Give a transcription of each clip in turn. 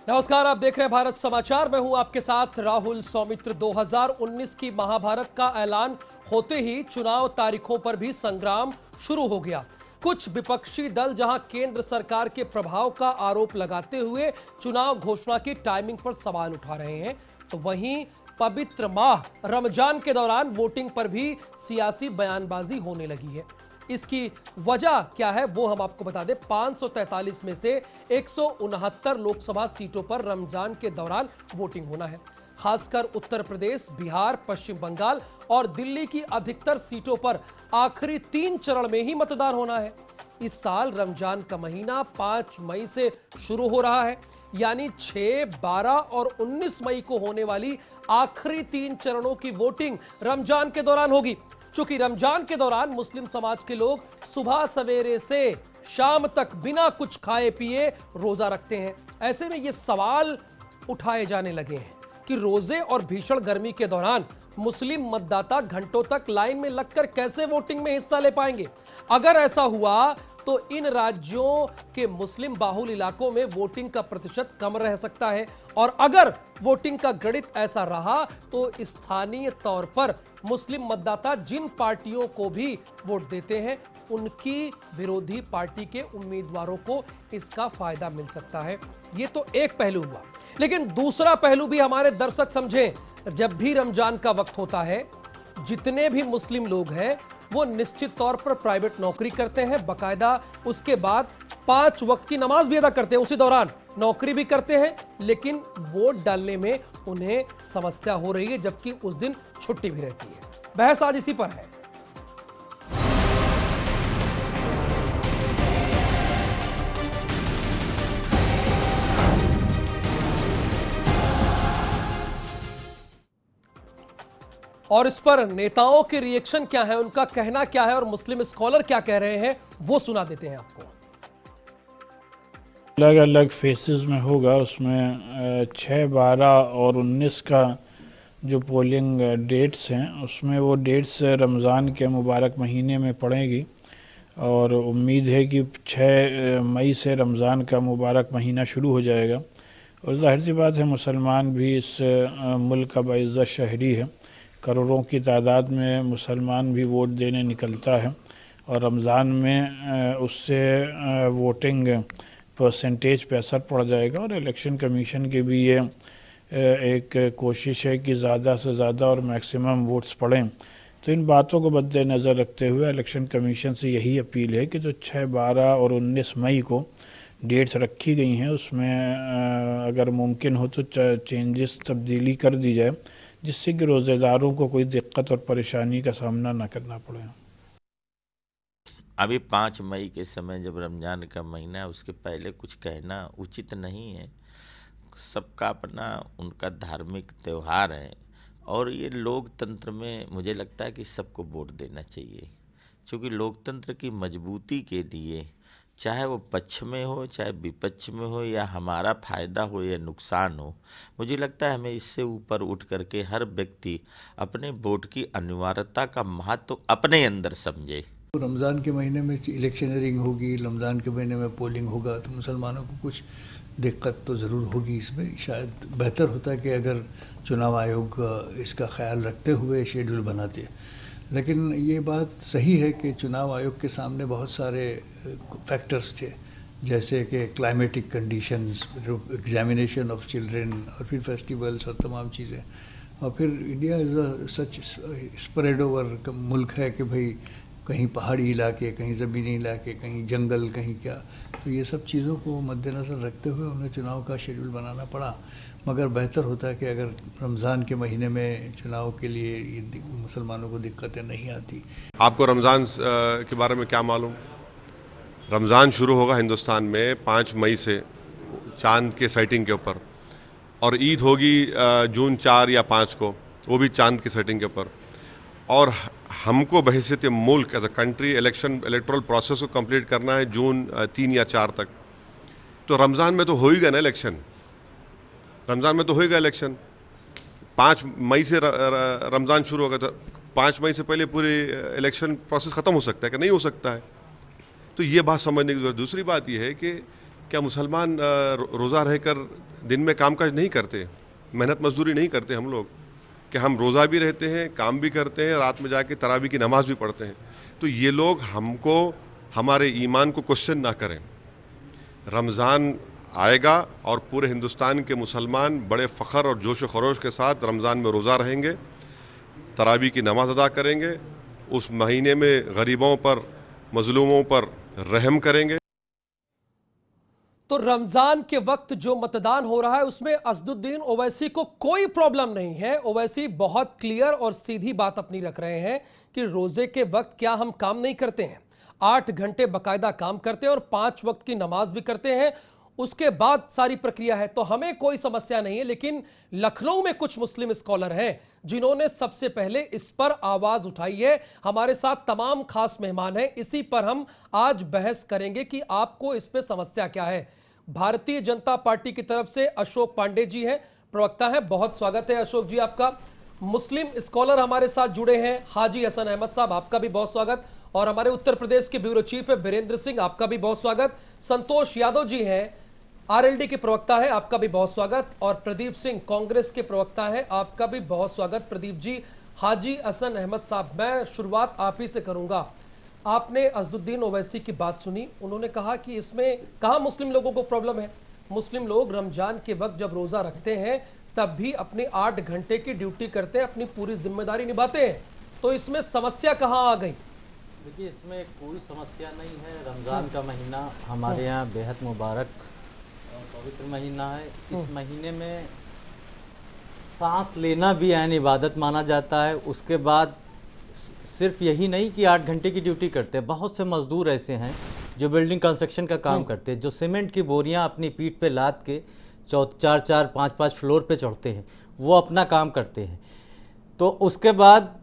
नमस्कार, आप देख रहे हैं भारत समाचार। मैं हूं आपके साथ राहुल सौमित्र। 2019 की महाभारत का ऐलान होते ही चुनाव तारीखों पर भी संग्राम शुरू हो गया। कुछ विपक्षी दल जहां केंद्र सरकार के प्रभाव का आरोप लगाते हुए चुनाव घोषणा की टाइमिंग पर सवाल उठा रहे हैं, तो वहीं पवित्र माह रमजान के दौरान वोटिंग पर भी सियासी बयानबाजी होने लगी है। इसकी वजह क्या है वो हम आपको बता दें। 543 में से 169 लोकसभा सीटों पर रमजान के दौरान वोटिंग होना है। खासकर उत्तर प्रदेश, बिहार, पश्चिम बंगाल और दिल्ली की अधिकतर सीटों पर आखिरी 3 चरण में ही मतदान होना है। इस साल रमजान का महीना 5 मई से शुरू हो रहा है, यानी 6, 12 और 19 मई को होने वाली आखिरी 3 चरणों की वोटिंग रमजान के दौरान होगी। चूंकि रमजान के दौरान मुस्लिम समाज के लोग सुबह सवेरे से शाम तक बिना कुछ खाए पिए रोजा रखते हैं। ऐसे में ये सवाल उठाए जाने लगे हैं कि रोजे और भीषण गर्मी के दौरान मुस्लिम मतदाता घंटों तक लाइन में लगकर कैसे वोटिंग में हिस्सा ले पाएंगे। अगर ऐसा हुआ तो इन राज्यों के मुस्लिम बाहुल इलाकों में वोटिंग का प्रतिशत कम रह सकता है, और अगर वोटिंग का गणित ऐसा रहा तो स्थानीय तौर पर मुस्लिम मतदाता जिन पार्टियों को भी वोट देते हैं उनकी विरोधी पार्टी के उम्मीदवारों को इसका फायदा मिल सकता है। यह तो एक पहलू हुआ, लेकिन दूसरा पहलू भी हमारे दर्शक समझें। जब भी रमजान का वक्त होता है, जितने भी मुस्लिम लोग हैं वो निश्चित तौर पर प्राइवेट नौकरी करते हैं, बकायदा उसके बाद 5 वक्त की नमाज भी अदा करते हैं, उसी दौरान नौकरी भी करते हैं, लेकिन वोट डालने में उन्हें समस्या हो रही है, जबकि उस दिन छुट्टी भी रहती है। बहस आज इसी पर है। और इस पर नेताओं के रिएक्शन क्या है, उनका कहना क्या है और मुस्लिम स्कॉलर क्या कह रहे हैं, वो सुना देते हैं आपको। अलग अलग फेसेस में होगा। उसमें 6, 12 और 19 का जो पोलिंग डेट्स हैं उसमें वो डेट्स रमज़ान के मुबारक महीने में पड़ेगी, और उम्मीद है कि 6 मई से रमज़ान का मुबारक महीना शुरू हो जाएगा। और जाहिर सी बात है, मुसलमान भी इस मुल्क का बाइज़्ज़त शहरी है, करोड़ों की तादाद में मुसलमान भी वोट देने निकलता है, और रमज़ान में उससे वोटिंग परसेंटेज पे असर पड़ जाएगा। और इलेक्शन कमीशन की भी ये एक कोशिश है कि ज़्यादा से ज़्यादा और मैक्सिमम वोट्स पड़ें। तो इन बातों को मद्देनज़र रखते हुए इलेक्शन कमीशन से यही अपील है कि जो 6, 12 और 19 मई को डेट्स रखी गई हैं उसमें अगर मुमकिन हो तो चेंजेस, तब्दीली कर दी जाए, जिससे कि रोज़ेदारों को कोई दिक्कत और परेशानी का सामना ना करना पड़े। अभी 5 मई के समय जब रमज़ान का महीना है, उसके पहले कुछ कहना उचित नहीं है। सबका अपना उनका धार्मिक त्यौहार है, और ये लोकतंत्र में मुझे लगता है कि सबको वोट देना चाहिए, क्योंकि लोकतंत्र की मजबूती के लिए चाहे वो पक्ष में हो चाहे विपक्ष में हो, या हमारा फ़ायदा हो या नुकसान हो, मुझे लगता है हमें इससे ऊपर उठ करके हर व्यक्ति अपने वोट की अनिवार्यता का महत्व अपने अंदर समझे। रमज़ान के महीने में इलेक्शनरिंग होगी, रमज़ान के महीने में पोलिंग होगा, तो मुसलमानों को कुछ दिक्कत तो ज़रूर होगी। इसमें शायद बेहतर होता है कि अगर चुनाव आयोग इसका ख्याल रखते हुए शेड्यूल बनाते। लेकिन ये बात सही है कि चुनाव आयोग के सामने बहुत सारे फैक्टर्स थे, जैसे कि climatic conditions, examination of children, और फिर फेस्टिवल्स और तमाम चीज़ें। और फिर India is such spread over मुल्क है कि भाई कहीं पहाड़ी इलाके, कहीं ज़मीनी इलाके, कहीं जंगल, कहीं क्या। तो ये सब चीज़ों को मद्देनज़र रखते हुए उन्हें चुनाव का शेड्यूल बनाना पड़ा। मगर बेहतर होता है कि अगर रमज़ान के महीने में चुनाव के लिए ये मुसलमानों को दिक्कतें नहीं आती। आपको रमज़ान के बारे में क्या मालूम? रमज़ान शुरू होगा हिंदुस्तान में 5 मई से चांद के सेटिंग के ऊपर, और ईद होगी जून 4 या 5 को, वो भी चांद की सेटिंग के ऊपर। और हमको बहैसियत मुल्क as a country electoral process को कंप्लीट करना है जून 3 या 4 तक। तो रमज़ान में तो होएगा ना इलेक्शन, रमज़ान में तो होएगा इलेक्शन। 5 मई से रमज़ान शुरू होगा, तो 5 मई से पहले पूरी इलेक्शन प्रोसेस ख़त्म हो सकता है कि नहीं हो सकता है। तो ये बात समझने की जरूरत। दूसरी बात ये है कि क्या मुसलमान रोज़ा रहकर दिन में कामकाज नहीं करते, मेहनत मजदूरी नहीं करते हम लोग? कि हम रोज़ा भी रहते हैं, काम भी करते हैं, रात में जाके तरावी की नमाज भी पढ़ते हैं। तो ये लोग हमको, हमारे ईमान को क्वेश्चन ना करें। रमज़ान आएगा और पूरे हिंदुस्तान के मुसलमान बड़े फ़ख्र और जोश व खरोश के साथ रमज़ान में रोज़ा रहेंगे, तरावी की नमाज अदा करेंगे, उस महीने में गरीबों पर, मजलूमों पर रहम करेंगे। तो रमजान के वक्त जो मतदान हो रहा है उसमें असदुद्दीन ओवैसी को कोई प्रॉब्लम नहीं है। ओवैसी बहुत क्लियर और सीधी बात अपनी रख रहे हैं कि रोजे के वक्त क्या हम काम नहीं करते हैं? 8 घंटे बकायदा काम करते हैं और 5 वक्त की नमाज भी करते हैं, उसके बाद सारी प्रक्रिया है, तो हमें कोई समस्या नहीं है। लेकिन लखनऊ में कुछ मुस्लिम स्कॉलर हैं जिन्होंने सबसे पहले इस पर आवाज उठाई है। हमारे साथ तमाम खास मेहमान हैं, इसी पर हम आज बहस करेंगे कि आपको इस पे समस्या क्या है। भारतीय जनता पार्टी की तरफ से अशोक पांडे जी हैं, प्रवक्ता हैं, बहुत स्वागत है अशोक जी आपका। मुस्लिम स्कॉलर हमारे साथ जुड़े हैं, हाजी हसन अहमद साहब, आपका भी बहुत स्वागत। और हमारे उत्तर प्रदेश के ब्यूरो चीफ है बीरेंद्र सिंह, आपका भी बहुत स्वागत। संतोष यादव जी हैं, आरएलडी के प्रवक्ता है, आपका भी बहुत स्वागत। और प्रदीप सिंह कांग्रेस के प्रवक्ता है, आपका भी बहुत स्वागत प्रदीप जी। हाजी हसन अहमद साहब, मैं शुरुआत आप ही से करूंगा। आपने असदुद्दीन ओवैसी की बात सुनी, उन्होंने कहा कि इसमें कहाँ मुस्लिम लोगों को प्रॉब्लम है? मुस्लिम लोग रमजान के वक्त जब रोजा रखते हैं तब भी अपने 8 घंटे की ड्यूटी करते हैं, अपनी पूरी जिम्मेदारी निभाते हैं, तो इसमें समस्या कहाँ आ गई? देखिए, इसमें कोई समस्या नहीं है। रमज़ान का महीना हमारे यहाँ बेहद मुबारक और पवित्र महीना है। इस महीने में सांस लेना भी अहम इबादत माना जाता है। उसके बाद सिर्फ यही नहीं कि 8 घंटे की ड्यूटी करते हैं, बहुत से मज़दूर ऐसे हैं जो बिल्डिंग कंस्ट्रक्शन का काम करते हैं, जो सीमेंट की बोरियां अपनी पीठ पे लाद के 4-4, 5-5 फ्लोर पे चढ़ते हैं, वो अपना काम करते हैं। तो उसके बाद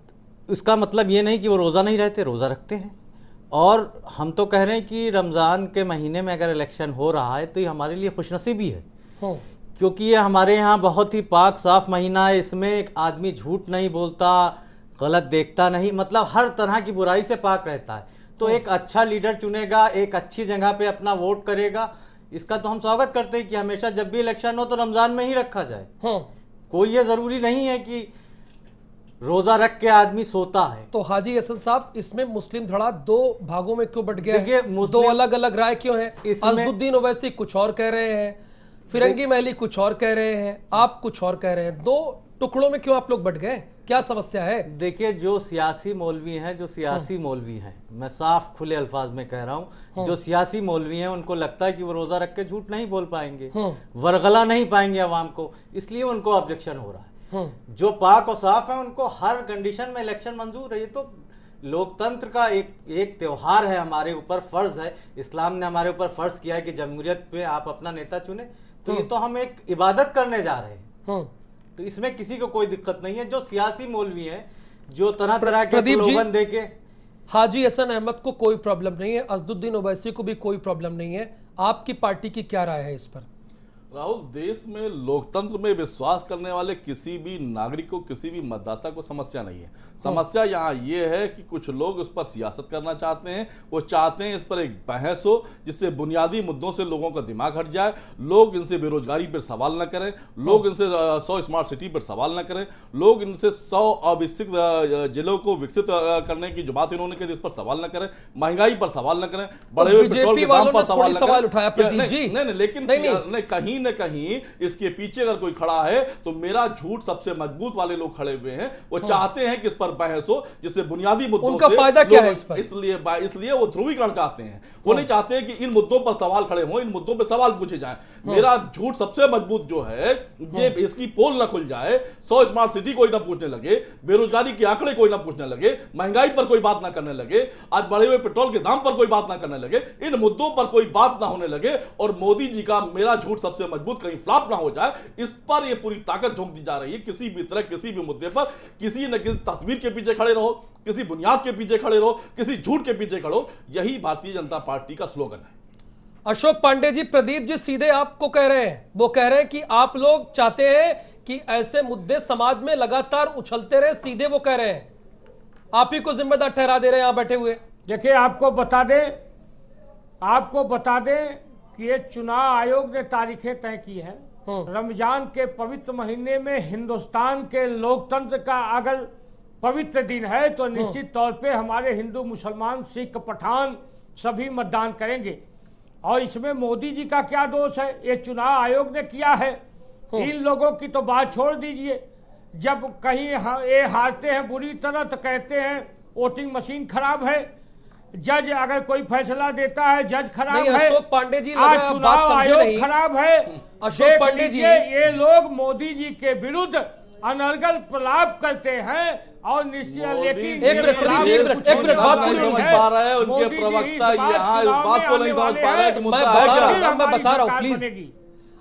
इसका मतलब ये नहीं कि वो रोज़ा नहीं रहते, रोज़ा रखते हैं। और हम तो कह रहे हैं कि रमज़ान के महीने में अगर इलेक्शन हो रहा है तो ये हमारे लिए खुशनसीबी है, क्योंकि ये हमारे यहाँ बहुत ही पाक साफ महीना है। इसमें एक आदमी झूठ नहीं बोलता, गलत देखता नहीं, मतलब हर तरह की बुराई से पाक रहता है। तो एक अच्छा लीडर चुनेगा, एक अच्छी जगह पे अपना वोट करेगा, इसका तो हम स्वागत करते हैं कि हमेशा जब भी इलेक्शन हो तो रमज़ान में ही रखा जाए। कोई ये ज़रूरी नहीं है कि रोजा रख के आदमी सोता है। तो हाजी हसन साहब, इसमें मुस्लिम धड़ा 2 भागों में क्यों बट गया है? 2 अलग अलग राय क्यों है? असदुद्दीन ओवैसी कुछ और कह रहे हैं, फिरंगी महली कुछ और कह रहे हैं, आप कुछ और कह रहे हैं। 2 टुकड़ों में क्यों आप लोग बट गए? क्या समस्या है? देखिए, जो सियासी मौलवी हैं, मैं साफ खुले अल्फाज में कह रहा हूँ, जो सियासी मौलवी हैं उनको लगता है कि वो रोजा रख के झूठ नहीं बोल पाएंगे, वरगला नहीं पाएंगे आवाम को, इसलिए उनको ऑब्जेक्शन हो रहा है। जो पाक और साफ है उनको हर कंडीशन में इलेक्शन मंजूर है। ये तो लोकतंत्र का एक त्योहार है, हमारे ऊपर फर्ज है। इस्लाम ने हमारे ऊपर फर्ज किया है कि जमहूरियत पे आप अपना नेता चुने, तो ये तो हम एक इबादत करने जा रहे हैं, तो इसमें किसी को कोई दिक्कत नहीं है। जो सियासी मौलवी हैं, जो तरह तरह के स्लोगन देके, हाजी हसन अहमद को कोई प्रॉब्लम नहीं है, असदुद्दीन ओवैसी को भी कोई प्रॉब्लम नहीं है, आपकी पार्टी की क्या राय है इस पर? राहुल, देश में लोकतंत्र में विश्वास करने वाले किसी भी नागरिक को, किसी भी मतदाता को समस्या नहीं है। समस्या यहाँ ये है कि कुछ लोग उस पर सियासत करना चाहते हैं। वो चाहते हैं इस पर एक बहस हो जिससे बुनियादी मुद्दों से लोगों का दिमाग हट जाए, लोग इनसे बेरोजगारी पर सवाल न करें, लोग इनसे 100 स्मार्ट सिटी पर सवाल न करें, लोग इनसे 100 अविकसित जिलों को विकसित करने की जो बात इन्होंने कही इस पर सवाल न करें, महंगाई पर सवाल न करें, बढ़े हुए पेट्रोल के दाम पर सवाल न करें। लेकिन कहीं न कहीं इसके पीछे अगर कोई खड़ा है तो मेरा झूठ सबसे मजबूत वाले लोग खड़े हुए हैं। वो चाहते हैं कि इस पर बहस हो जिससे बुनियादी मुद्दों उनका फायदा क्या है इस पर? इसलिए वो ध्रुवीकरण चाहते हैं। वो नहीं चाहते कि इन मुद्दों पर सवाल खड़े हों, इन मुद्दों पर सवाल पूछे जाएं। मेरा झूठ सबसे मजबूत जो है, ये इसकी पोल ना खुल जाए, 100 स्मार्ट सिटी कोई ना पूछने लगे, बेरोजगारी के आंकड़े कोई ना पूछने लगे, महंगाई पर कोई बात ना करने लगे, आज बढ़े हुए पेट्रोल के दाम पर कोई बात ना करने लगे, इन मुद्दों पर कोई बात ना होने लगे, और मोदी जी का मेरा झूठ सबसे मजबूत कहीं फ्लॉप ना हो जाए, इस पर ये पूरी ताकत झोंक दी जा रही है। किसी भी तरह, किसी भी मुद्दे पर किसी न किसी तस्वीर के पीछे खड़े रहो, किसी बुनियाद के पीछे खड़े रहो, किसी झूठ के पीछे खड़ो, यही भारतीय जनता पार्टी का स्लोगन है। अशोक पांडे जी, प्रदीप जी सीधे आपको कह रहे हैं, वो कह रहे हैं कि आप लोग चाहते हैं कि ऐसे मुद्दे समाज में लगातार उछलते रहे, सीधे वो कह रहे हैं, आप ही को जिम्मेदार ठहरा दे रहे हैं यहां बैठे हुए। देखिए, आपको बता दें कि ये चुनाव आयोग ने तारीखें तय की है। रमजान के पवित्र महीने में हिंदुस्तान के लोकतंत्र का अगर पवित्र दिन है तो निश्चित तौर पे हमारे हिंदू, मुसलमान, सिख, पठान सभी मतदान करेंगे। और इसमें मोदी जी का क्या दोष है? ये चुनाव आयोग ने किया है। इन लोगों की तो बात छोड़ दीजिए। जब कहीं ये हारते हैं बुरी तरह तो कहते हैं वोटिंग मशीन खराब है, जज अगर कोई फैसला देता है जज खराब है। अशोक पांडे जी आज चुनाव आयोग खराब है। अशोक पांडे जी, ये लोग मोदी जी के विरुद्ध अनर्गल प्रलाप करते हैं और निश्चित, लेकिन एक मिनट बात पूरी समझ पा रहे हैं उनके प्रवक्ता यहाँ इस बात को नहीं समझ पा रहे कि मुद्दा है क्या। मैं बता रहा हूं प्लीज।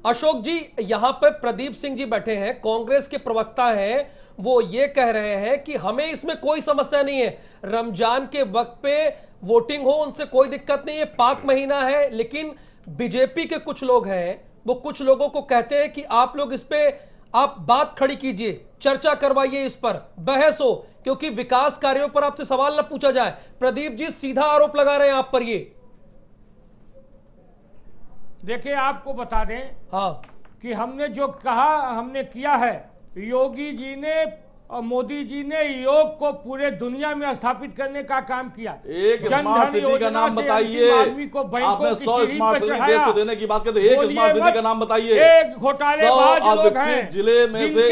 अशोक जी, यहां पे प्रदीप सिंह जी बैठे हैं, कांग्रेस के प्रवक्ता हैं, वो ये कह रहे हैं कि हमें इसमें कोई समस्या नहीं है, रमजान के वक्त पे वोटिंग हो उनसे कोई दिक्कत नहीं है, पाक महीना है। लेकिन बीजेपी के कुछ लोग हैं, वो कुछ लोगों को कहते हैं कि आप लोग इस पे आप बात खड़ी कीजिए, चर्चा करवाइए, इस पर बहस हो, क्योंकि विकास कार्यों पर आपसे सवाल न पूछा जाए। प्रदीप जी सीधा आरोप लगा रहे हैं आप पर। ये देखिए, आपको बता दें हाँ कि हमने जो कहा हमने किया है। योगी जी ने और मोदी जी ने योग को पूरे दुनिया में स्थापित करने का काम किया। एक स्मार्ट सिटी का नाम बताइए। आपने 100 स्मार्ट सिटी देश को देने की बात करते, एक स्मार्ट सिटी का नाम बताइए। एक घोटालेबाज लोग हैं जिले में से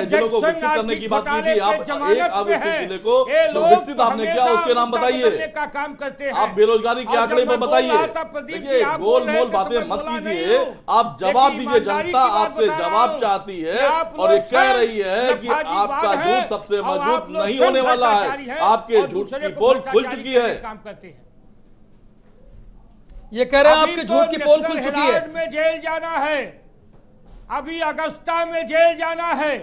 जिलों को विकसित करने की बात की थी। आप एक अविकसित जिले को जो विकसित आपने किया उसके नाम बताइए। का काम करते हैं। आप बेरोजगारी के आंकड़े पर बताइए। देखिए, गोल मोल बातें मत कीजिए, आप जवाब दीजिए। जनता आपसे जवाब चाहती है और ये कह रही है कि आपका झूठ सबसे मजबूत नहीं होने वाला है। आपके झूठ की पोल खुल चुकी है। काम करते हैं। ये कह रहे हैं आपके झूठ की पोल खुल चुकी है। में जेल जाना है, अभी अगस्ता में जेल जाना है।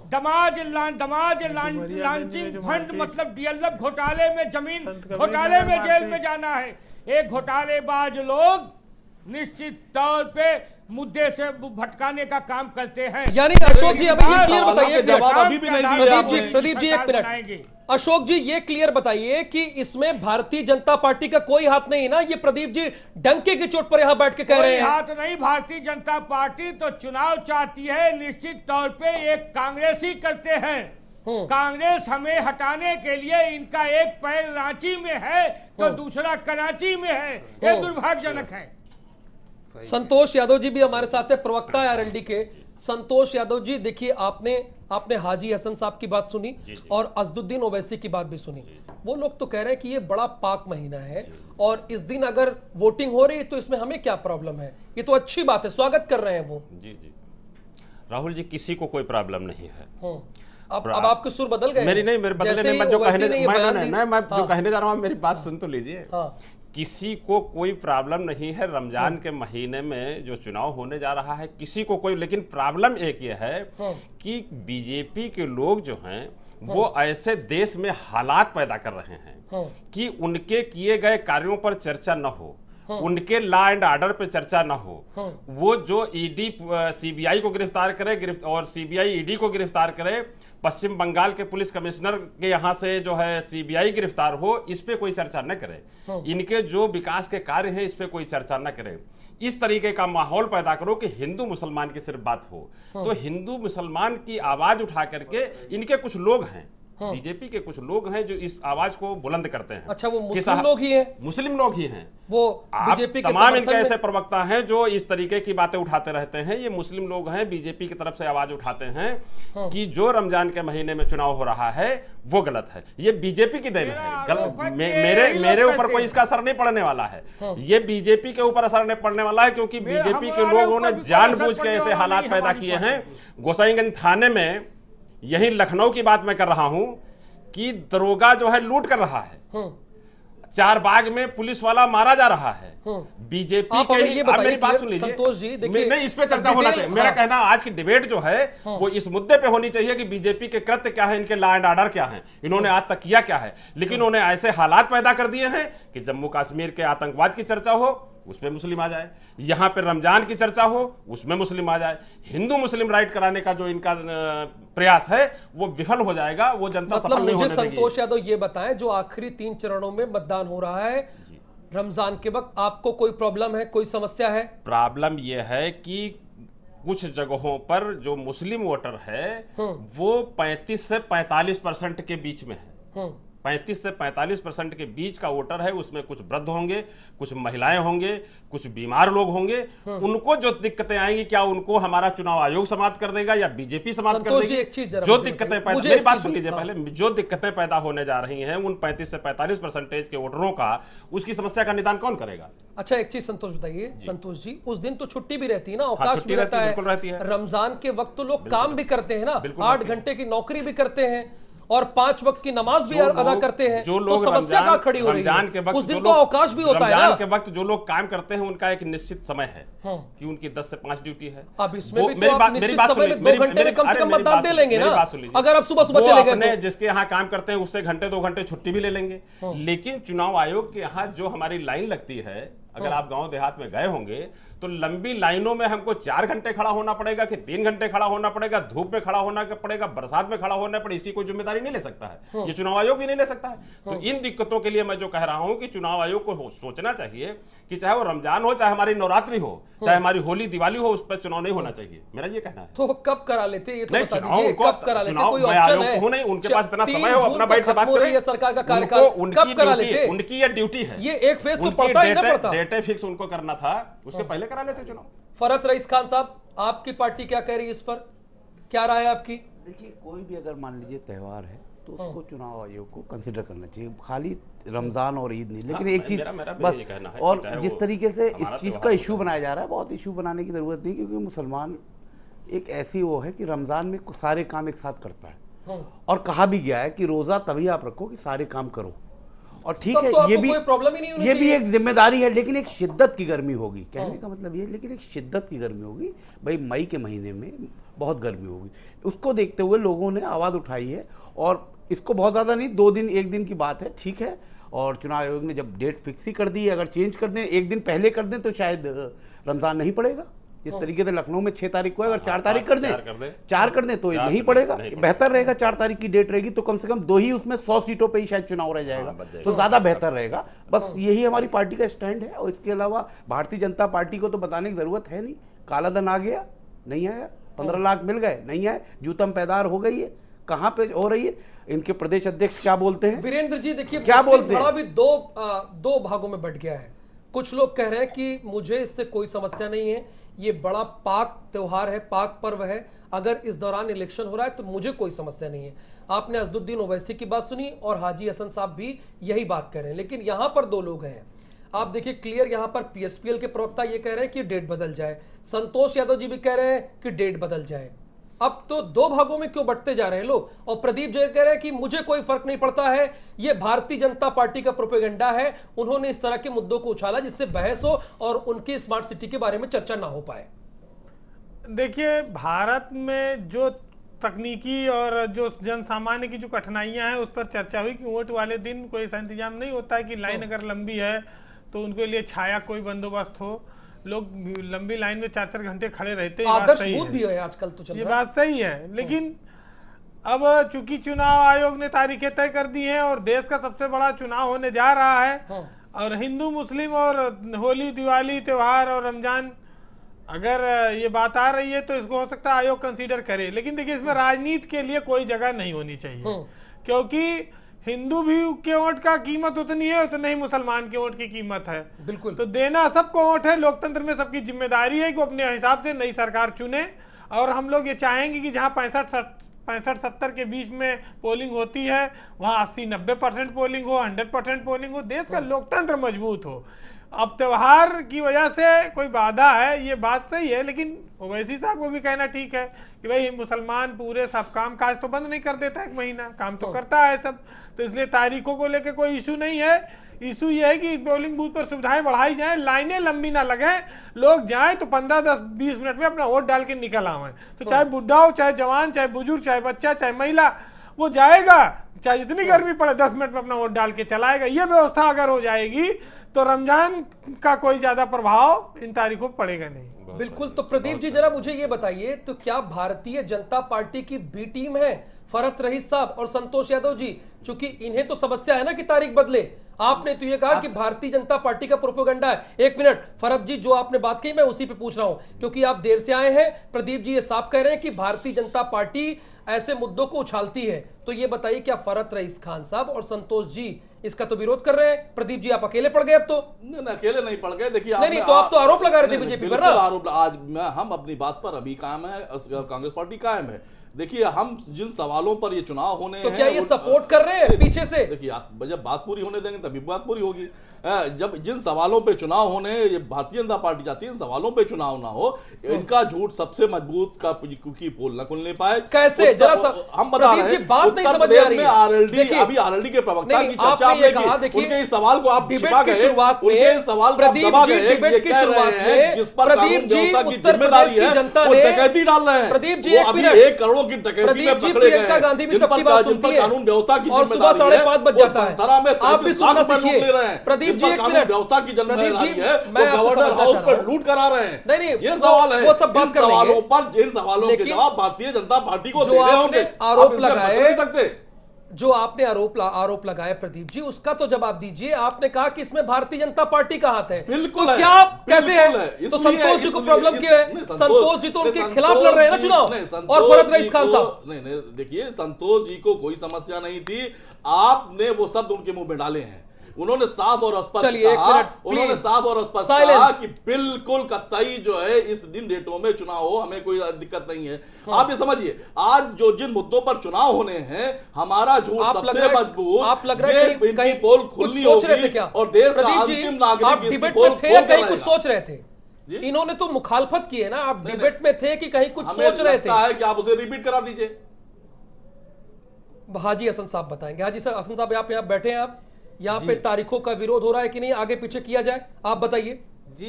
दमाज लॉन्चिंग फंड मतलब डीएलएफ घोटाले में, जमीन घोटाले में जेल में जाना है। एक घोटालेबाज लोग निश्चित तौर पे मुद्दे से भटकाने का काम करते हैं। यानी अशोक जी अभी ये क्लियर बताइए, प्रदीप जी एक मिनट। अशोक जी ये क्लियर बताइए कि इसमें भारतीय जनता पार्टी का कोई हाथ नहीं ना? ये प्रदीप जी डंके की चोट पर यहां बैठ के कह रहे हैं। हाथ नहीं, भारतीय जनता पार्टी तो चुनाव चाहती है, निश्चित तौर पे एक कांग्रेस ही करते हैं। कांग्रेस हमें हटाने के लिए इनका एक पैर रांची में है तो दूसरा कराची में है। ये दुर्भाग्यजनक है। संतोष यादव जी भी हमारे साथ है, प्रवक्ता है आरएलडी के। संतोष यादव जी, देखिए आपने हाजी हसन साहब की बात सुनी और असदुद्दीन ओवैसी की बात भी सुनी। वो लोग तो कह रहे हैं कि ये बड़ा पाक महीना है और इस दिन अगर वोटिंग हो रही है तो इसमें हमें क्या प्रॉब्लम है, ये तो अच्छी बात है, स्वागत कर रहे हैं वो। जी राहुल जी, किसी को कोई प्रॉब्लम नहीं है। अब आपके सुर बदल गए? मेरी नहीं, मेरे बदलने में मैं जो कहने जा रहा हूँ मेरी बात सुन तो लीजिए। किसी को कोई प्रॉब्लम नहीं है रमजान के महीने में जो चुनाव होने जा रहा है, किसी को कोई। लेकिन प्रॉब्लम एक ये है कि बीजेपी के लोग जो हैं वो ऐसे देश में हालात पैदा कर रहे हैं कि उनके किए गए कार्यों पर चर्चा न हो, उनके लॉ एंड ऑर्डर पे चर्चा ना हो। वो जो ईडी सीबीआई को गिरफ्तार करे और सीबीआई ईडी को गिरफ्तार करे, पश्चिम बंगाल के पुलिस कमिश्नर के यहाँ से जो है सीबीआई गिरफ्तार हो, इस पे कोई चर्चा न करे। इनके जो विकास के कार्य हैं इस पे कोई चर्चा न करे। इस तरीके का माहौल पैदा करो कि हिंदू मुसलमान की सिर्फ बात हो। तो हिंदू मुसलमान की आवाज उठा करके इनके कुछ लोग हैं, बीजेपी के कुछ लोग हैं जो इस आवाज को बुलंद करते हैं। अच्छा, वो मुस्लिम लोग ही हैं? मुस्लिम लोग ही हैं वो बीजेपी के तमाम इनके ऐसे प्रवक्ता हैं जो इस तरीके की बातें उठाते रहते हैं। ये मुस्लिम लोग हैं, बीजेपी की तरफ से आवाज उठाते हैं कि जो रमजान के महीने में चुनाव हो रहा है वो गलत है। ये बीजेपी की देन है। मेरे ऊपर कोई इसका असर नहीं पड़ने वाला है। ये बीजेपी के ऊपर असर नहीं पड़ने वाला है क्योंकि बीजेपी के लोगों ने जानबूझ के ऐसे हालात पैदा किए हैं। गोसाईगंज थाने में, यही लखनऊ की बात मैं कर रहा हूं कि दरोगा जो है लूट कर रहा है, चार बाग में पुलिस वाला मारा जा रहा है। बीजेपी के ही, आप मेरी बात सुन लीजिए संतोष जी, देखिए नहीं, इस पे चर्चा होना चाहिए। मेरा कहना आज की डिबेट जो है वो इस मुद्दे पे होनी चाहिए कि बीजेपी के कृत्य क्या है, इनके लॉ एंड ऑर्डर क्या है, इन्होंने आज तक किया क्या है। लेकिन उन्होंने ऐसे हालात पैदा कर दिए हैं कि जम्मू कश्मीर के आतंकवाद की चर्चा हो उसमें मुस्लिम आ जाए, यहां पे रमजान की चर्चा हो उसमें मुस्लिम आ जाए। हिंदू मुस्लिम राइट कराने का जो इनका प्रयास है वो विफल हो जाएगा, वो जनता मतलब मुझे संतोष यादव ये बताएं, जो आखिरी 3 चरणों में मतदान हो रहा है, रमजान के वक्त आपको कोई प्रॉब्लम है, कोई समस्या है? प्रॉब्लम यह है कि कुछ जगहों पर जो मुस्लिम वोटर है वो 35 से 45% के बीच में है। 35 से 45% के बीच का वोटर है, उसमें कुछ वृद्ध होंगे, कुछ महिलाएं होंगे, कुछ बीमार लोग होंगे। उनको जो दिक्कतें आएंगी, क्या उनको हमारा चुनाव आयोग समाप्त कर देगा या बीजेपी समाप्त कर देगी? जो दिक्कतें पैदा, मेरी बात सुन लीजिए पहले, जो दिक्कतें पैदा होने जा रही हैं उन 35 से 45% के वोटरों का, उसकी समस्या का निदान कौन करेगा? अच्छा, एक चीज संतोष बताइए, संतोष जी, उस दिन तो छुट्टी भी रहती है ना, अवकाश भी रहता है। रमजान के वक्त तो लोग काम भी करते हैं ना, 8 घंटे की नौकरी भी करते हैं और 5 वक्त की नमाज भी अदा करते हैं। जो लोग तो समस्या कहां खड़ी हो रही है? उस दिन तो अवकाश भी होता है ना। रमजान के वक्त जो लोग काम करते हैं उनका एक निश्चित समय है कि उनकी 10 से 5 ड्यूटी है। अब इसमें भी तो आप निश्चित समय में 2 घंटे में कम से कम मतदान दे लेंगे ना। अगर आप सुबह सुबह चले गए, जिसके यहाँ काम करते हैं उससे घंटे 2 घंटे छुट्टी भी ले लेंगे। लेकिन चुनाव आयोग के यहाँ जो हमारी लाइन लगती है, अगर आप गांव देहात में गए होंगे तो लंबी लाइनों में हमको 4 घंटे खड़ा होना पड़ेगा कि 3 घंटे खड़ा होना पड़ेगा, धूप में खड़ा होना पड़ेगा, बरसात में खड़ा होना पड़ेगा, इसकी कोई जिम्मेदारी नहीं ले सकता है। ये चुनाव आयोग भी नहीं ले सकता है। तो इन दिक्कतों के लिए मैं जो कह रहा हूं कि चुनाव आयोग को सोचना चाहिए कि चाहे वो रमजान हो, चाहे हमारी नवरात्रि हो, चाहे हमारी होली दिवाली हो, उस पर चुनाव नहीं होना चाहिए। मेरा ये कहना है। तो कब करा लेते? ये तो बता दीजिए, कब करा लेते? कोई ऑप्शन है? नहीं, उनके पास इतना समय हो, अपना बैठ के बात करें। सरकार का कार्यकाल कब करा लेते? उनकी ये ड्यूटी है। ये एक फेज तो पड़ता ही ना पड़ता। डेट फिक्स उनको करना था, उसके पहले करा लेते चुनाव। फरहत रईस खान साहब, आपकी पार्टी क्या कह रही है इस पर? क्या राय है आपकी? देखिए, कोई भी अगर मान लीजिए त्यौहार है तो उसको चुनाव आयोग को कंसिडर करना चाहिए, खाली रमजान और ईद नहीं। लेकिन एक चीज बस, और जिस तरीके से इस चीज का इशू बनाया जा रहा है, बहुत इशू बनाने की जरूरत नहीं, क्योंकि मुसलमान एक ऐसी वो है कि रमजान में सारे काम एक साथ करता है। और कहा भी गया है कि रोजा तभी आप रखो कि सारे काम करो। और ठीक है, तो ये भी प्रॉब्लम ही नहीं होनी ये भी एक जिम्मेदारी है, लेकिन एक शिद्दत की गर्मी होगी। कहने का मतलब ये, लेकिन एक शिद्दत की गर्मी होगी। भाई मई के महीने में बहुत गर्मी होगी, उसको देखते हुए लोगों ने आवाज़ उठाई है। और इसको बहुत ज़्यादा नहीं, 2 दिन 1 दिन की बात है, ठीक है। और चुनाव आयोग ने जब डेट फिक्स ही कर दी है, अगर चेंज कर दें, 1 दिन पहले कर दें, तो शायद रमज़ान नहीं पड़ेगा। इस तरीके से लखनऊ में 6 तारीख को है, अगर 4 तारीख कर दें, 4 कर दें तो नहीं पड़ेगा। बेहतर रहेगा 4 तारीख की डेट रहेगी तो कम से कम 2 ही उसमें 100 सीटों पे ही शायद चुनाव रह जाएगा, तो ज्यादा बेहतर रहेगा। बस यही हमारी पार्टी का स्टैंड है। और इसके अलावा भारतीय जनता पार्टी को तो बताने की जरूरत है नहीं। काला धन आ गया, नहीं आया, 15 लाख मिल गए, नहीं आए, जूतम पैदार हो गई है, कहाँ पे हो रही है? इनके प्रदेश अध्यक्ष क्या बोलते हैं? वीरेंद्र जी, देखिए क्या बोलते हैं? भी दो भागों में बट गया है। कुछ लोग कह रहे हैं कि मुझे इससे कोई समस्या नहीं है, ये बड़ा पाक त्योहार है, पाक पर्व है, अगर इस दौरान इलेक्शन हो रहा है तो मुझे कोई समस्या नहीं है। आपने असदुद्दीन ओवैसी की बात सुनी और हाजी हसन साहब भी यही बात कर रहे हैं। लेकिन यहां पर 2 लोग हैं, आप देखिए क्लियर, यहां पर पीएसपीएल के प्रवक्ता ये कह रहे हैं कि डेट बदल जाए, संतोष यादव जी भी कह रहे हैं कि डेट बदल जाए। अब तो 2 भागों में क्यों बंटते जा रहे हैं लोग? और प्रदीप जैन कह रहे हैं कि मुझे कोई फर्क नहीं पड़ता है, ये भारतीय जनता पार्टी का प्रोपेगेंडा है, उन्होंने इस तरह के मुद्दों को उछाला जिससे बहस हो और उनकी स्मार्ट सिटी के बारे में चर्चा ना हो पाए। देखिए, भारत में जो तकनीकी और जो जन सामान्य की जो कठिनाइयां हैं उस पर चर्चा हुई कि वोट वाले दिन कोई ऐसा इंतजाम नहीं होता है कि लाइन अगर लंबी है तो उनके लिए छाया कोई बंदोबस्त हो। लोग लंबी लाइन में 4-4 घंटे खड़े रहते हैं, आदर्श बूथ भी है आजकल तो चल रहा है। ये बात सही है, लेकिन अब चूंकि चुनाव आयोग ने तारीखें तय कर दी हैं और देश का सबसे बड़ा चुनाव होने जा रहा है, और हिंदू मुस्लिम और होली दिवाली त्योहार और रमजान अगर ये बात आ रही है तो इसको हो सकता है आयोग कंसीडर करे। लेकिन देखिए, इसमें राजनीति के लिए कोई जगह नहीं होनी चाहिए, क्योंकि हिंदू भी के वोट का कीमत उतनी है, उतना ही मुसलमान के वोट की कीमत है। बिल्कुल। तो देना सबको वोट है, लोकतंत्र में सबकी जिम्मेदारी है कि अपने हिसाब से नई सरकार चुने। और हम लोग ये चाहेंगे कि जहां 65-70 के बीच में पोलिंग होती है वहां 80-90% पोलिंग हो, 100% पोलिंग हो, देश का लोकतंत्र मजबूत हो। अब त्योहार की वजह से कोई बाधा है, ये बात सही है, लेकिन ओवैसी साहब को भी कहना ठीक है कि भाई मुसलमान पूरे सब काम काज तो बंद नहीं कर देता, 1 महीना काम तो करता है सब। तो इसलिए तारीखों को लेकर कोई इशू नहीं है। इशू ये है कि पोलिंग बूथ पर सुविधाएं बढ़ाई जाएं, लाइनें लंबी ना लगे, लोग जाएं तो 15-10-20 मिनट में अपना वोट डाल के निकल आए। तो चाहे बुढ़ा हो, चाहे जवान, चाहे बुजुर्ग, चाहे बच्चा, चाहे महिला, वो जाएगा, चाहे जितनी गर्मी पड़े 10 मिनट में अपना वोट डाल के चलाएगा। ये व्यवस्था अगर हो जाएगी तो रमजान का कोई ज्यादा प्रभाव इन तारीखों पर पड़ेगा नहीं। बिल्कुल। तो प्रदीप जी, जरा मुझे ये बताइए, तो क्या भारतीय जनता पार्टी की बी टीम है फरहत रईस साहब और संतोष यादव जी, चूंकि इन्हें तो समस्या है ना कि तारीख बदले, आपने तो ये कहा कि भारतीय जनता पार्टी का प्रोपेगेंडा है। एक मिनट फरहत जी, जो आपने बात कही मैं उसी पे पूछ रहा हूं, क्योंकि आप देर से आए हैं। प्रदीप जी ये साफ कह रहे हैं कि भारतीय जनता पार्टी ऐसे मुद्दों को उछालती है, तो ये बताइए क्या फरहत रईस खान साहब और संतोष जी इसका तो विरोध कर रहे हैं? प्रदीप जी आप अकेले पड़ गए अब तो? नहीं, अकेले नहीं पड़ गए। देखिए नहीं, तो आप तो आरोप लगा रहे थे बीजेपी पर ना। आरोप आज हम अपनी बात पर अभी कायम है, कांग्रेस पार्टी कायम है। देखिए हम जिन सवालों पर ये चुनाव होने तो क्या ये सपोर्ट कर रहे हैं पीछे से? देखिए आप जब बात पूरी होने देंगे तभी बात पूरी होगी। जब जिन सवालों पे चुनाव होने, ये भारतीय जनता पार्टी चाहती है इन सवालों पे चुनाव ना हो, इनका झूठ सबसे मजबूत का क्योंकि पोल न खुलने पाए। कैसे हम बता रहे हैं, बात नहीं समझ आ रही है। आरएलडी अभी आरएलडी के प्रवक्ता की चर्चा आपने की, उनके इस सवाल को आप छिपा गए, उनके इस सवाल को आप दबा गए, ये कह रहे हैं जिस पर कानून व्यवस्था की जिम्मेदारी है वो डकैती डाल रहे हैं। प्रदीप जी 1 करोड़ की डकैती में पकड़े गए, गांधी भी सबकी बात सुनती है कानून व्यवस्था की और सुबह 5:30 बज जाता है। आप भी सुनना सीखिए। प्रदीप जी एक मिनट, व्यवस्था की जिम्मेदारी है वो गवर्नर हाउस पर लूट करा रहे हैं। नहीं ये सवाल है, वो सब बात कर सवालों पर जिन सवालों के जवाब भारतीय जनता पार्टी को देने होंगे। आरोप लगाए जो आपने आरोप लगाए प्रदीप जी, उसका तो जवाब दीजिए। आपने कहा कि इसमें भारतीय जनता पार्टी का हाथ है, बिल्कुल तो है, क्या आप कैसे है? तो इसलिए संतोष जी को प्रॉब्लम क्या है? संतोष जी तो उनके खिलाफ लड़ रहे हैं ना चुनाव, और फरहत रईस खान साहब। नहीं, देखिए संतोष जी को कोई समस्या नहीं थी, आपने वो शब्द उनके मुंह में डाले हैं। उन्होंने साफ और स्पष्ट कहा कि बिल्कुल कतई जो है इस दिन डेटों में चुनाव हो, हमें कोई दिक्कत नहीं है। आप ये समझिए आज जो जिन मुद्दों पर चुनाव होने हैं, हमारा झूठ सबसे मजबूत, आप लग रहा है कि कहीं पोल खुलनी होगी और देश का अंतिम नागरिक डिबेट में थे या कहीं कुछ सोच रहे थे? इन्होंने तो मुखालफत की है ना, आप डिबेट में थे कि कहीं कुछ सोच रहे थे? कि आप उसे रिपीट करा दीजिए। हाजी हसन साहब बताएंगे। हाजी हसन साहब आप यहाँ बैठे हैं, आप यहाँ पे तारीखों का विरोध हो रहा है कि नहीं, आगे पीछे किया जाए, आप बताइए। जी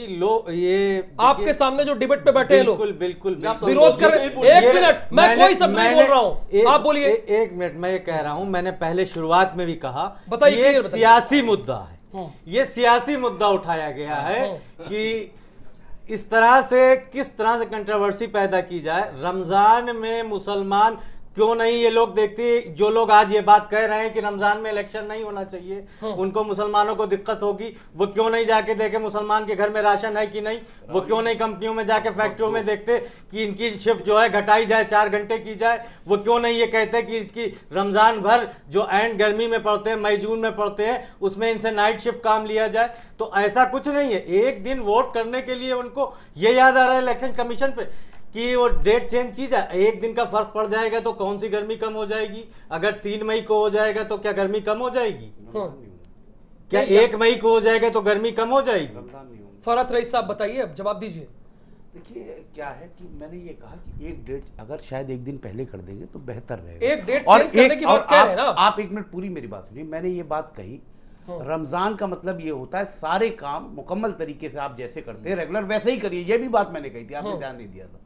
ये आपके सामने जो डिबेट पे बैठे हैं लोग बिल्कुल विरोध कर रहे हैं। एक मिनट, मैं कोई शब्द नहीं बोल रहा हूँ, आप बोलिए। एक मिनट, मैं ये कह रहा हूँ, मैंने पहले शुरुआत में भी कहा, बताइए। ये सियासी मुद्दा है, ये सियासी मुद्दा उठाया गया है कि इस तरह से किस तरह से कंट्रोवर्सी पैदा की जाए। रमजान में मुसलमान क्यों नहीं, ये लोग देखते, जो लोग आज ये बात कह रहे हैं कि रमजान में इलेक्शन नहीं होना चाहिए, उनको मुसलमानों को दिक्कत होगी, वो क्यों नहीं जाके देखे मुसलमान के घर में राशन है कि नहीं, वो क्यों नहीं कंपनियों में जाके फैक्ट्रियों में देखते कि इनकी शिफ्ट जो है घटाई जाए, 4 घंटे की जाए, वो क्यों नहीं ये कहते कि इसकी रमजान भर जो एंड गर्मी में पड़ते हैं, मई जून में पड़ते हैं, उसमें इनसे नाइट शिफ्ट काम लिया जाए। तो ऐसा कुछ नहीं है, एक दिन वोट करने के लिए उनको ये याद आ रहा है इलेक्शन कमीशन पे कि वो डेट चेंज की जाए, एक दिन का फर्क पड़ जाएगा तो कौन सी गर्मी कम हो जाएगी? अगर 3 मई को हो जाएगा तो क्या गर्मी कम हो जाएगी? क्या 1 मई को हो जाएगा तो गर्मी कम हो जाएगी? फरहत रईस साहब बताइए, अब जवाब दीजिए। देखिए क्या है कि मैंने ये कहा कि एक डेट अगर शायद एक दिन पहले कर देंगे तो बेहतर रहेगा। एक डेट चेंज करने की बात कह रहे हैं ना आप। एक मिनट, पूरी मेरी बात सुनिए। मैंने ये बात कही, रमजान का मतलब ये होता है सारे काम मुकम्मल तरीके से आप जैसे करते हैं रेगुलर वैसे ही करिए। ये भी बात मैंने कही थी, आपने ध्यान नहीं दिया था।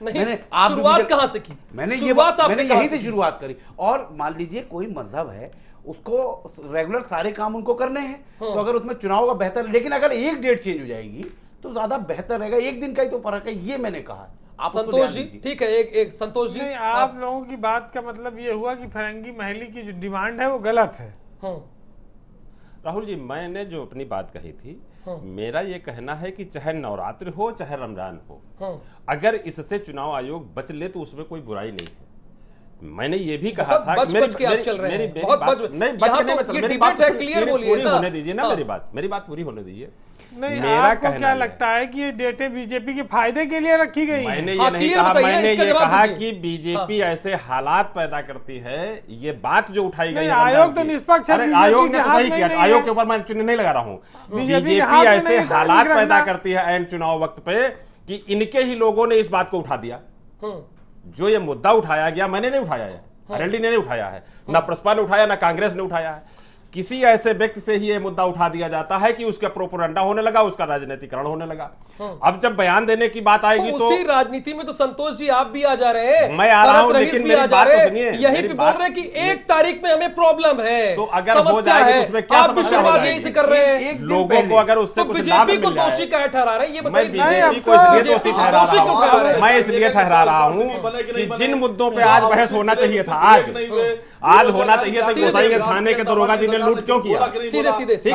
मैंने शुरुआत कहाँ से की? मैंने यहीं से शुरुआत करी। और मान लीजिए कोई मजहब है, उसको रेगुलर सारे काम उनको करने हैं, तो अगर उसमें चुनाव का बेहतर, लेकिन अगर एक डेट चेंज हो जाएगी तो ज्यादा बेहतर रहेगा। एक दिन का ही तो फर्क है, ये मैंने कहा। आप संतोष जी ठीक है, एक संतोष जी, आप लोगों की बात का मतलब ये हुआ कि फरंगी महली की जो डिमांड है वो गलत है। राहुल जी, मैंने जो अपनी बात कही थी, मेरा ये कहना है कि चाहे नवरात्रि हो चाहे रमजान हो, अगर इससे चुनाव आयोग बच ले तो उसमें कोई बुराई नहीं है। मैंने ये भी कहा था कि मेरी बात पूरी होने दीजिए। नहीं, आपको क्या लगता है कि ये डेटें बीजेपी के फायदे के लिए रखी गई? मैंने ये नहीं कहा, मैंने ये कहा कि बीजेपी ऐसे हालात पैदा करती है। ये बात जो उठाई गई, आयोग तो निष्पक्ष है, आयोग ने सही किया, आयोग के ऊपर मैं चुनाव नहीं लगा रहा हूँ। बीजेपी ऐसे हालात पैदा करती है एंड चुनाव वक्त पे कि इनके ही लोगों ने इस बात को उठा दिया। जो ये मुद्दा उठाया गया, मैंने नहीं उठाया है, आरएलडी ने नहीं उठाया है, ना प्रसपा ने उठाया, ना कांग्रेस ने उठाया है। किसी ऐसे व्यक्ति से ही ये मुद्दा उठा दिया जाता है कि उसका प्रोपेगेंडा होने लगा, उसका राजनीतिकरण होने लगा। अब जब बयान देने की बात आएगी तो उसी राजनीति में तो संतोष जी आप भी आ जा रहे हैं, मैं आ रहा हूं, लेकिन भी आ जा बात तो रहे सुनिए, हैं, यही मेरी पे बोल रहे हैं कि 1 तारीख में हमें प्रॉब्लम है, तो अगर हो समस्या जाएगी है, तो उसमें क्या आप भी समस्या हो शुरुआत जाएगी? यही से कर रहे हैं। लोगों को अगर उससे तो कुछ लाभ बीजेपी को मिल जाए, दोषी कहे ठहरा रहे हैं, ये मैं बताइए। बीजेपी को इसलिए दोषी ठहरा दोषी क्यों ठहरा रहा रहे हूं, हैं? मैं इसलिए ठहरा रहा हूं कि जिन मुद्दों पे आज बहस होना चाहिए था, आज होना चाहिए था। गोसाई के थाने के दरोगा जी ने लूट क्यों किया? सीधे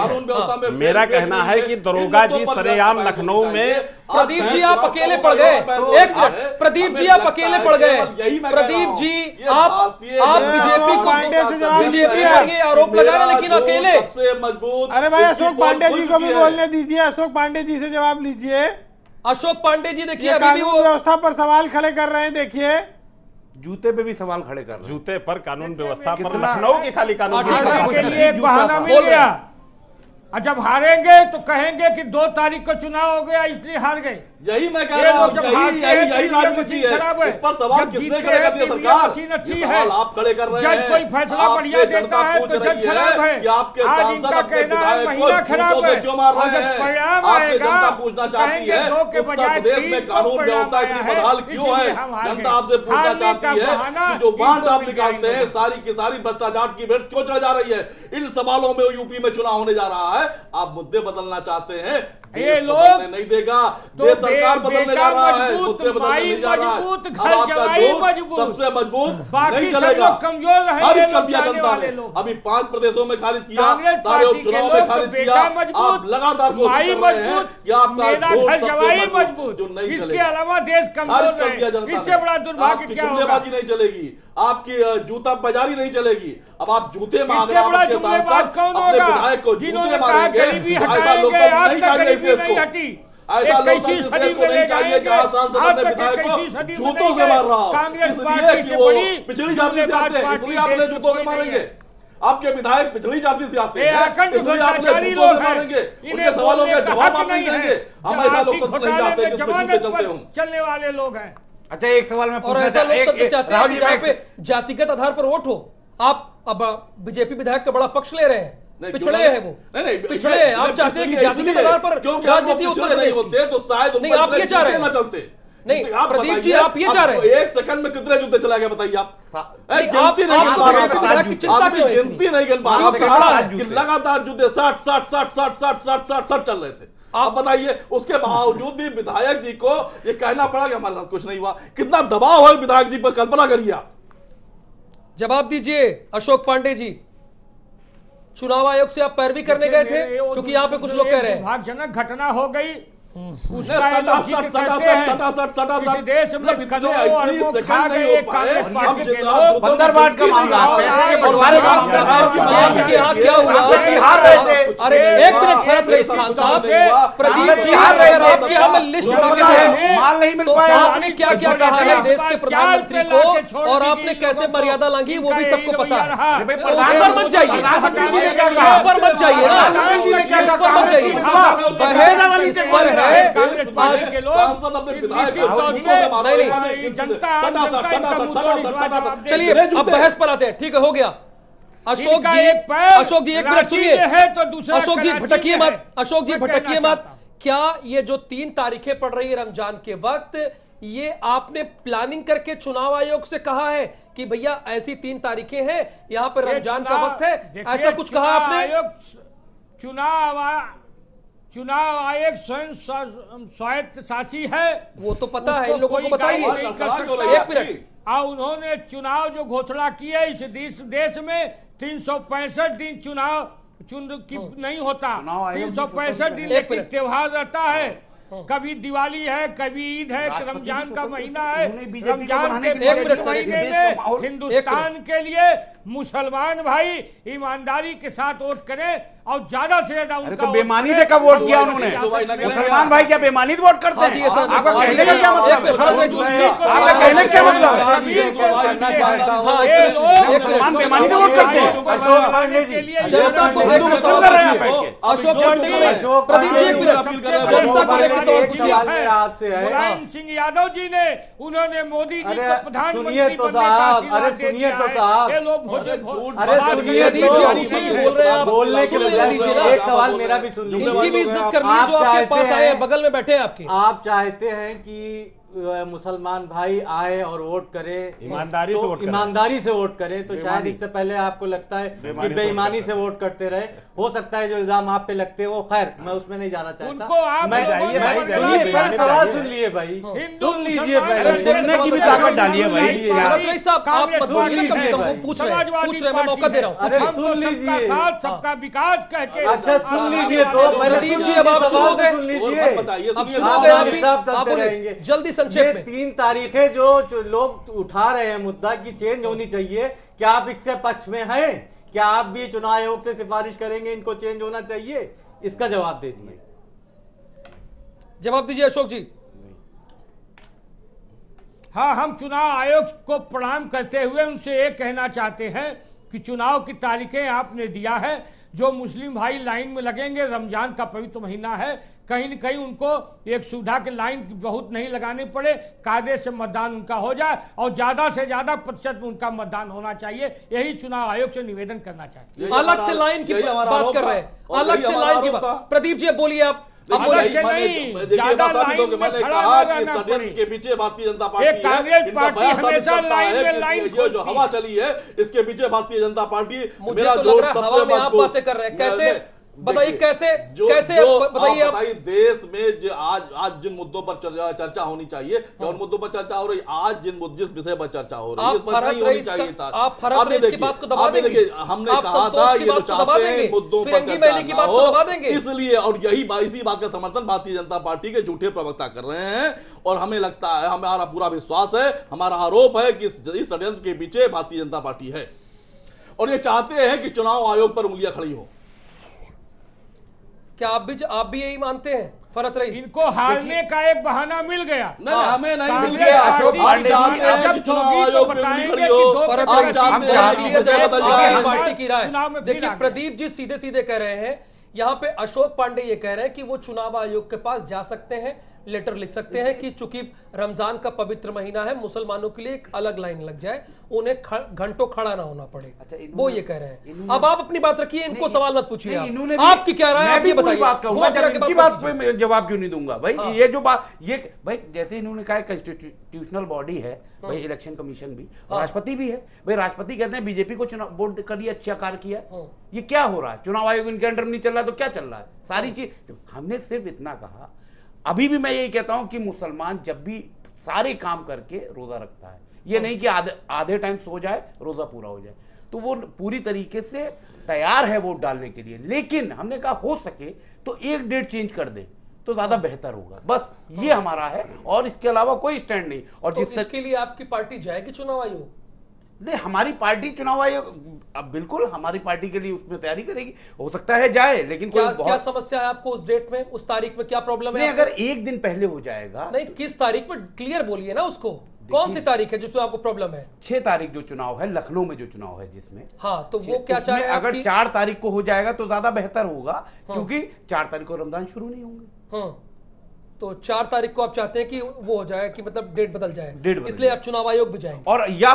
मेरा कहना है कि दरोगा जी सरेआम लखनऊ में, प्रदीप जी आप अकेले पड़ गए, एक मिनट, प्रदीप जी आप अकेले पड़ गए, प्रदीप जी आप बीजेपी को बीजेपी पर ये आरोप लगा रहे लेकिन अकेले। अरे भाई अशोक पांडे जी को भी बोलने दीजिए, अशोक पांडे जी से जवाब लीजिए। अशोक पांडे जी देखिए अभी भी कानून वो व्यवस्था पर सवाल खड़े कर रहे हैं, देखिए जूते पे भी सवाल खड़े कर रहे हैं। जूते पर, कानून व्यवस्था पर, लखनऊ की खाली कानून के लिए एक बहाना मिल गया। और जब हारेंगे तो कहेंगे कि 2 तारीख को चुनाव हो गया इसलिए हार गए। यही मैं कह रहा हूं, यही राजनीति है। इस पर सवाल किसने खड़े कर दिया? सरकार। अच्छी ये है, सवाल आप खड़े कर रहे हैं। जज कोई फैसला बढ़िया देता है तो जज खराब है। कि आपके आज सांसद इनका अपने कहना है विधायक को महीना खराब जूतों है, से क्यों मार और रहे जब हैं? परिणाम आपकी आएगा जनता पूछना चाहती कहेंगे है 2 के उत्तर बजाय प्रदेश 3 में कानून व्यवस्था इतनी बदहाल क्यों है? जनता आपसे पूछना चाहती है कि जो बांट आप निकालते हैं सारी की सारी भ्रष्टाचार की भेंट क्यों चढ़ जा रही है? इन सवालों में यूपी में चुनाव होने जा रहा है, आप मुद्दे बदलना चाहते हैं, ये देश लोग बदलने नहीं देगा। तो देश सरकार बदलने जा रहा है, मजबूत, मुद्दे बदलने माई नहीं जा रहा है। मजबूत, अब घर आपका जवाई झूठ मजबूत, सबसे मजबूत बाकी नहीं सब चलेगा। लोग कमजोर रहेंगे, खारिज कर दिया लोग जनता वाले ने, लोग। अभी 5 प्रदेशों में खारिज किया, कांग्रेस सारे पार्टी के उपचुनाव लोग में तो खारिज बेटा किया। मजबूत, आप लगातार कोशिश माई कर रहे हैं मजबूत, कि आपका मेरा झूठ घर सबसे जवाई मजबूत, जो नहीं इसके चलेगा। अलावा देश कमजोर खारिज कर दिया जनता रहे, ने। इससे बड़ा दुर्भाग्य आपकी क्या होगा? जुमलेबाजी नहीं चलेगी, आपकी जूता बाजारी नहीं चलेगी। अब आप जूते मार इससे बड़ा जुमलेबाज कौन होगा? जिन्होंने कहा गरीबी हटाएंगे, आज तक गरीबी नहीं हटी। इक्कीसवीं सदी में ले जाएंगे, आज तक 21वीं सदी में जूतों से मार रहा कांग्रेस इसलिए पार्टी कि से वो बड़ी पिछड़ी जाति से आते हैं, इसलिए आपने जूतों से मारेंगे। आपके विधायक पिछड़ी जाति से आते हैं, इसलिए आपने जूतों से मारेंगे। उनके सवालों के जवाब आप नहीं देंगे। हम ऐसा लोकतंत्र नहीं चाहते जिसमें जूते चलते हों। चलने वाले लोग हैं। अच्छा एक सवाल मैं और ऐसा लोकतंत्र चाहते हैं कि जहाँ पे जातिगत आधार पर वोट हो। आप अब बीजेपी विधायक का बड़ा पक्ष ले रहे हैं, पिछड़े हैं वो, नहीं पिछड़े हैं। आप चाहते हैं कि जातिगत आधार पर राजनीति उत्तर प्रदेश होते तो शायद नहीं, आप ये चाह रहे हैं ना चलते। नहीं, आप प्रदीप जी बताइए, आप ये चाह रहे हैं। 1 सेकंड में कितने जूते चला गया बताइए आप? गिनती नहीं गिन पा रहे हैं, गिनती नहीं गिन पा रहे, लगातार जूते 60 चल रहे थे। आप बताइए, उसके बावजूद भी विधायक जी को ये कहना पड़ा कि हमारे साथ कुछ नहीं हुआ। कितना दबाव है विधायक जी पर, कल्पना करिए आप। जवाब दीजिए अशोक पांडे जी, चुनाव आयोग से आप पैरवी करने गए थे? क्योंकि यहाँ पे कुछ लोग कह रहे हैं दुर्भाग्यजनक घटना हो गई, उसका ये लोग जिक्र करते हैं। किसी देश में करोड़ों अरबों खा गए कांग्रेस पार्टी के लोग। बंदरबाट का मामला, पैसे के बंटवारे का मामला। आपके यहाँ क्या हुआ? अरे एक मिनट भरत रईस खान साहब, प्रदीप जी आपके यहाँ में लिस्ट मांगे थे, माल नहीं मिल तो पाया। आपने क्या क्या कहा है देश के प्रधानमंत्री को, और आपने कैसे मर्यादा लांघी वो भी सबको पता है। उस पर मत जाइए, उस पर मत जाइए ना, उस पर मत जाइए। बहस इस पर है। कांग्रेस पार्टी के लोग सांसद अपने विधायक चलिए अब बहस पर आते हैं। ठीक है, हो गया। अशोक जी एक मिनट सुनिए, अशोक जी भटकिए मत, अशोक जी भटकिए मत। क्या ये जो 3 तारीखें पड़ रही है रमजान के वक्त, ये आपने प्लानिंग करके चुनाव आयोग से कहा है कि भैया ऐसी 3 तारीखें हैं, यहाँ पर रमजान का वक्त है, ऐसा कुछ कहा आपने? चुनाव आयोग स्वयं स्वायत्त शासी है, वो तो पता है, इन लोगों को बताइए। एक मिनट, और उन्होंने चुनाव जो घोषणा की है, इस देश में 365 दिन चुनाव नहीं होता, 365 दिन लेकिन त्योहार रहता है। कभी दिवाली है, कभी ईद है, रमजान का महीना है। रमजान के महीने में हिंदुस्तान के लिए मुसलमान भाई ईमानदारी के साथ वोट करें और ज्यादा से ज्यादा उनका बेमानी से कब वोट किया उन्होंने? मुसलमान भाई क्या बेमानी से वोट करते हैं? आपका कहने का क्या मतलब है? आपका कहने का क्या मतलब है? मुसलमान बेमानी से वोट करते हैं? अशोक पांडे प्रदीप जी एक मिनट, मुलायम सिंह यादव जी ने, उन्होंने मोदी जी को प्रधानमंत्री बनने का आशीर्वाद दिया है। ये लोग मुझे झूठ अरे बात सुनिए करने तो, दीजिए, दूसरी बोल रहे हैं आप, बोलने के सुन लिए लेने दीजिए ना। एक सवाल मेरा भी सुन लीजिए। इनकी भी इज्जत कर लीजिए आप जो आपके चाहते पास आए हैं, हैं- बगल में बैठे हैं आपके। आप चाहते हैं कि मुसलमान भाई आए और वोट करें, ईमानदारी से तो वोट करें। ईमानदारी से वोट करें, तो शायद इससे पहले आपको लगता है कि बेईमानी से वोट करते रहे। हो सकता है जो इल्जाम आप पे लगते हैं वो, खैर मैं उसमें नहीं जाना चाहता। उनको आप मैं लोगों ने भाई, बरकरार सुनिए, रखा पहले है। सवाल सुन लिए भाई, हिंदू सुन लीजिए मुसलमान पहले। सुनने की भी ताकत डालिए भाई। भारत रईस साहब, आप मत बोलिए ना, कम से कम वो भाई। पूछ रहे हैं, समाजवादी मैं मौका दे रहा हूँ। अरे हम तो सुन सबका लीजिए। साथ सबका विकास कह के अच्छा सुन लीजिए तो प्रदीप जी, अब आप सुनोगे? सुन और लीजिए। मत बचाइए, अब सुनिए सुनोगे साहब। आप भी? आप चलते आप बोलिए, रहेंगे। जल्दी संक्षेप ये में। 3 तारीखें जो लोग उठा रहे हैं मुद्दा की चेंज होनी चाहिए, क्या आप इसके पक्ष में हैं? क्या आप भी चुनाव आयोग से सिफारिश करेंगे इनको चेंज होना चाहिए? इसका जवाब दे दिए। जवाब दीजिए अशोक जी। हाँ, हम चुनाव आयोग को प्रणाम करते हुए उनसे ये कहना चाहते हैं कि चुनाव की तारीखें आपने दिया है, जो मुस्लिम भाई लाइन में लगेंगे, रमजान का पवित्र महीना है, कहीं न कहीं उनको एक सुविधा के लाइन बहुत नहीं लगानी पड़े, कायदे से मतदान उनका हो जाए और ज्यादा से ज्यादा प्रतिशत में उनका मतदान होना चाहिए। यही चुनाव आयोग से निवेदन करना चाहिए। अलग से लाइन की बात कर रहे हैं, अलग से लाइन की बात। प्रदीप जी बोलिए आप। अलग से नहीं, ज्यादा लाइन में मैंने खड़ा कहा न कि रहना षड्यंत्र पड़े। के पीछे भारतीय जनता एक पार्टी कांग्रेस है। इनका पार्टी बयान साबित हमेशा करता लाइन है में कि लाइन ये जो खोलती हवा चली है, इसके पीछे भारतीय जनता पार्टी मुझे मेरा तो जोर लग रहा है हवा में आप बातें कर रहे हैं। कैसे बताइए, कैसे बताइए आप। बताइए देश में जो आज जिन मुद्दों पर चर्चा होनी चाहिए, और मुद्दों पर चर्चा हो रही, आज जिस विषय पर चर्चा हो रही है, इस पर नहीं होनी चाहिए था। आप फरहत रईस की बात को दबा देंगे, हमने आप कहा संतोष था की ये बात तो को दबा चाहते हैं देंगे, मुद्दों पर फिरंगी चर्चा मैली की ना बात को हो, दबा देंगे। इसलिए और इसी बात का समर्थन भारतीय जनता पार्टी के झूठे प्रवक्ता कर रहे हैं। और हमें लगता है, हमारा पूरा विश्वास है, हमारा आरोप है कि इस षड्यंत्र के पीछे भारतीय जनता पार्टी है और ये चाहते हैं कि चुनाव आयोग पर उंगलियां खड़ी हो। क्या आप भी यही मानते हैं फरहत रईस? इनको हारने का एक बहाना मिल गया। नहीं, हमें नहीं मिल कांग्रेस गया। पार्टी अशोक पांडे जब जी ने जब चुनाव होगी तो आयोग पे उंगली बताएंगे खड़ी कि हो। दो फरहत प्रकार रईस, की आप बात चाहते हैं है। कि बदल जाए। आगे पार्टी की राय। चुनाव में फिर देखिए आ गए। प्रदीप जी सीधे सीधे कह रहे हैं, यहाँ पे अशोक पांडे ये कह रहे हैं कि वो चुनाव आयोग के पास जा सकते हैं, लेटर लिख सकते हैं कि चूंकि रमजान का पवित्र महीना है, मुसलमानों के लिए एक अलग लाइन लग जाए, उन्हें घंटों खड़ा ना होना पड़े। अच्छा, वो ये कह रहे हैं। अब आप अपनी बात रखिए, इनको सवाल मत पूछिए। इन्होंने आपकी क्या राय है? मैं आप भी ये पूरी बताइए। बात कहूंगा, घुमा फिरा के इनकी बात बात पे मैं जवाब क्यों नहीं दूंगा भाई। हाँ। ये जो बात, ये भाई जैसे इन्होंने कहा कॉन्स्टिट्यूशनल बॉडी है भाई, इलेक्शन कमीशन भी, राष्ट्रपति भी है भाई। राष्ट्रपति कहते हैं बीजेपी को चुनाव वोट कर दिया, अच्छा कार्य किया। ये क्या हो रहा है? चुनाव आयोग इनके अंडर नहीं चल रहा तो क्या चल रहा है? सारी चीज हमने सिर्फ इतना कहा। अभी भी मैं यही कहता हूं कि मुसलमान जब भी सारे काम करके रोजा रखता है, ये नहीं कि आधे टाइम सो जाए रोजा पूरा हो जाए, तो वो पूरी तरीके से तैयार है वोट डालने के लिए। लेकिन हमने कहा हो सके तो एक डेट चेंज कर दे तो ज्यादा बेहतर होगा। बस ये हमारा है और इसके अलावा कोई स्टैंड नहीं। और तो इसके लिए आपकी पार्टी जाएगी चुनाव आयोग? नहीं, हमारी पार्टी चुनाव आयोग अब बिल्कुल हमारी पार्टी के लिए उसमें तैयारी करेगी। हो सकता है जाए, लेकिन क्या समस्या है आपको उस डेट में, उस तारीख में? क्या प्रॉब्लम है? अगर एक दिन पहले हो जाएगा। नहीं, किस तारीख पर क्लियर बोलिए ना उसको। कौन सी तारीख है जिसमें आपको प्रॉब्लम है? 6 तारीख जो चुनाव है, लखनऊ में जो चुनाव है जिसमें, हाँ, तो वो क्या चाहे अगर 4 तारीख को हो जाएगा तो ज्यादा बेहतर होगा। क्योंकि 4 तारीख को रमजान शुरू नहीं होंगे। तो 4 तारीख को आप चाहते हैं कि वो हो जाए, कि मतलब डेट बदल जाए, इसलिए आप चुनाव आयोग भी जाएंगे। और या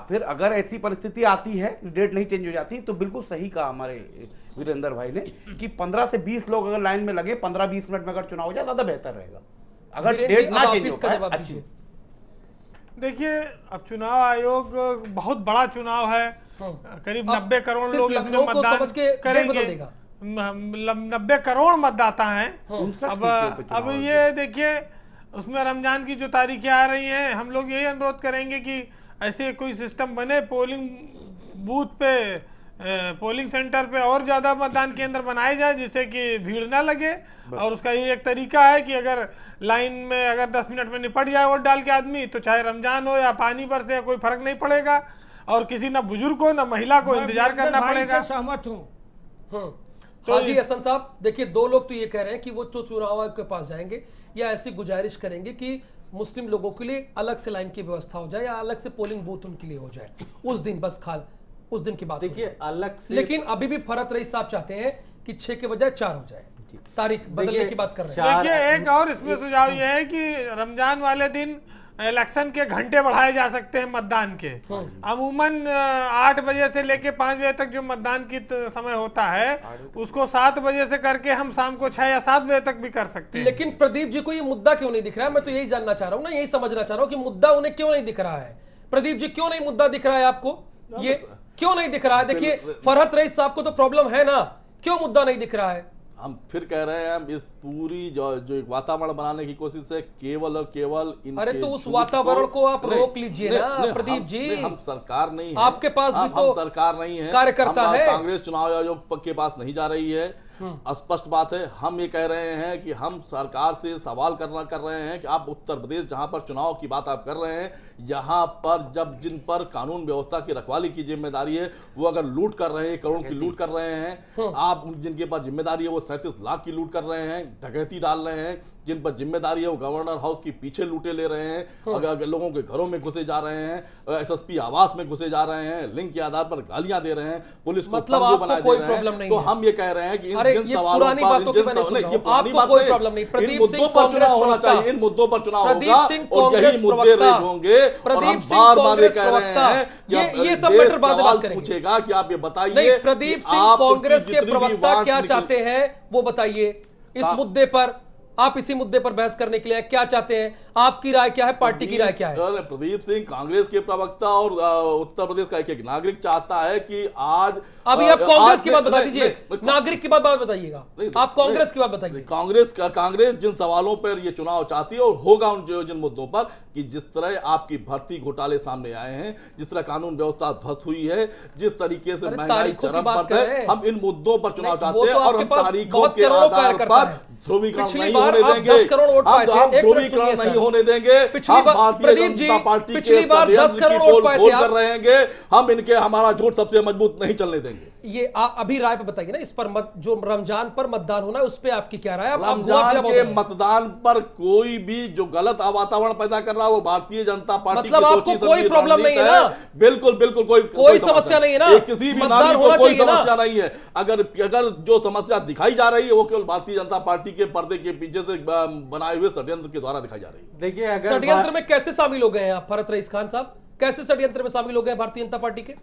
फिर अगर ऐसी परिस्थिति आती है डेट नहीं चेंज हो जाती, तो बिल्कुल सही कहा हमारे वीरेंद्र भाई ने कि 15 से 20 लोग अगर लाइन में लगे, 15-20 मिनट में अगर चुनाव हो जाए ज्यादा बेहतर रहेगा। अगर डेट ना चेंज हो पाए। देखिए, अब चुनाव आयोग बहुत बड़ा चुनाव है, करीब 90 करोड़ लोग इसमें मतदान करेंगे। 90 करोड़ मतदाता हैं। अब ये देखिए, उसमें रमजान की जो तारीखें आ रही हैं, हम लोग यही अनुरोध करेंगे कि ऐसे कोई सिस्टम बने, पोलिंग बूथ पे, पोलिंग सेंटर पे और ज़्यादा मतदान केंद्र बनाए जाए, जिससे कि भीड़ ना लगे। और उसका ये एक तरीका है कि अगर लाइन में अगर 10 मिनट में निपट जाए वोट डाल के आदमी, तो चाहे रमजान हो या पानी बरसे या कोई फर्क नहीं पड़ेगा, और किसी ना बुजुर्ग को ना महिला को इंतजार करना पड़ेगा। सहमत हूँ। तो हाजी हसन साहब, देखिए 2 लोग तो ये कह रहे हैं कि वो तो चुनाव आयोग के पास जाएंगे या ऐसी गुजारिश करेंगे कि मुस्लिम लोगों के लिए अलग से लाइन की व्यवस्था हो जाए या अलग से पोलिंग बूथ उनके लिए हो जाए उस दिन, बस उस दिन की बात। देखिए अलग से, लेकिन अभी भी फरहत रईस साहब चाहते हैं कि 6 के बजाय 4 हो जाए, तारीख बदलने की बात कर रहे हैं। देखिए, एक और इसमें सुझाव यह है कि रमजान वाले दिन इलेक्शन के घंटे बढ़ाए जा सकते हैं मतदान के। अमूमन 8 बजे से लेके 5 बजे तक जो मतदान की समय होता है उसको 7 बजे से करके हम शाम को 6 या 7 बजे तक भी कर सकते हैं। लेकिन प्रदीप जी को ये मुद्दा क्यों नहीं दिख रहा है? मैं तो यही जानना चाह रहा हूँ ना, यही समझना चाह रहा हूँ कि मुद्दा उन्हें क्यों नहीं दिख रहा है। प्रदीप जी, क्यों नहीं मुद्दा दिख रहा है आपको? ये क्यों नहीं दिख रहा है? देखिए फरहत रईस साहब को तो प्रॉब्लम है ना, क्यों मुद्दा नहीं दिख रहा है? हम फिर कह रहे हैं, हम इस पूरी जो एक वातावरण बनाने की कोशिश है केवल और केवल इन। अरे तो उस वातावरण को आप रोक लीजिए ना प्रदीप जी। हम सरकार नहीं है, आपके पास भी तो सरकार नहीं है, कार्यकर्ता है। कांग्रेस चुनाव आयोग के पास नहीं जा रही है। स्पष्ट बात है, हम ये कह रहे हैं कि हम सरकार से सवाल कर रहे हैं कि आप उत्तर प्रदेश जहां पर चुनाव की बात आप कर रहे हैं, यहाँ पर जब जिन पर कानून व्यवस्था की रखवाली की जिम्मेदारी है वो अगर लूट कर रहे हैं, करोड़ की लूट कर रहे हैं, आप जिनके पास जिम्मेदारी है वो 37 लाख की लूट कर रहे हैं, डकैती डाल रहे हैं, जिन पर जिम्मेदारी है वो गवर्नर हाउस के पीछे लूटे ले रहे हैं, अगर लोगों के घरों में घुसे जा रहे हैं, SSP आवास में घुसे जा रहे हैं, लिंक के आधार पर गालियां दे रहे हैं, पुलिस को मतलब आपको कोई प्रॉब्लम नहीं तो है। हम ये कह रहे हैं कि अरे ये पुरानी बातों की मैंने सुना, आपको कोई प्रॉब्लम नहीं। प्रदीप सिंह कांग्रेस होना चाहिए, इन मुद्दों पर चुनाव होगा और यही मुद्दे प्रवक्ता रेज होंगे। प्रदीप सिंह कांग्रेस प्रवक्ता, ये सब मैटर बाद में बात करेंगे। पूछेगा कि आप ये बताइए, नहीं प्रदीप सिंह कांग्रेस के प्रवक्ता क्या चाहते हैं वो बताइए। इस मुद्दे पर आप इसी मुद्दे पर बहस करने के लिए क्या चाहते हैं? आपकी राय क्या है, पार्टी की राय क्या है? प्रदीप सिंह कांग्रेस के प्रवक्ता और उत्तर प्रदेश का एक नागरिक चाहता है कि आज अभी आप कांग्रेस की बात बता दीजिए, नागरिक की बात बताइएगा, आप कांग्रेस की बात बताइए। कांग्रेस जिन सवालों पर ये चुनाव चाहती है और होगा उन जिन मुद्दों पर, कि जिस तरह आपकी भर्ती घोटाले सामने आए हैं, जिस तरह कानून व्यवस्था ध्वस्त हुई है, जिस तरीके से महंगाई चरम पर है, हम इन मुद्दों पर चुनाव चाहते हैं और हम तारीखों के आधार पर ध्रुवीकरण नहीं होने देंगे। हम ध्रुवीकरण नहीं होने देंगे। हम भारतीय जनता पार्टी के षड्यंत्र की पोल खोल कर रहेंगे। हम इनके हमारा झूठ सबसे मजबूत नहीं चलने देंगे। ये अभी राय पे बताइए ना, इस पर जो रमजान पर मतदान होना है उस पे आपकी क्या राय है? रमजान के मतदान पर कोई भी जो गलत वातावरण पैदा कर रहा है वो भारतीय जनता पार्टी मतलब आपको कोई प्रॉब्लम नहीं है ना? बिल्कुल बिल्कुल कोई समस्या नहीं है ना, किसी भी नागरिक को कोई समस्या नहीं है। अगर जो समस्या दिखाई जा रही है वो केवल भारतीय जनता पार्टी के पर्दे के पीछे से बनाए हुए षड्यंत्र के द्वारा दिखाई जा रही है। देखिए अगर षड्यंत्र में कैसे शामिल हो गए हैं आप फरहत रईस खान साहब? कैसे षड्यंत्र में शामिल हो गए भारतीय जनता पार्टी के?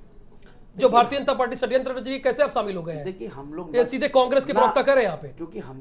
जो भारतीय जनता पार्टी षड्यंत्र रच रही है, कैसे आप शामिल हो गए हैं? देखिए हम लोग ये सीधे कांग्रेस के प्रवक्ता कर रहे हैं यहाँ पे, क्योंकि हम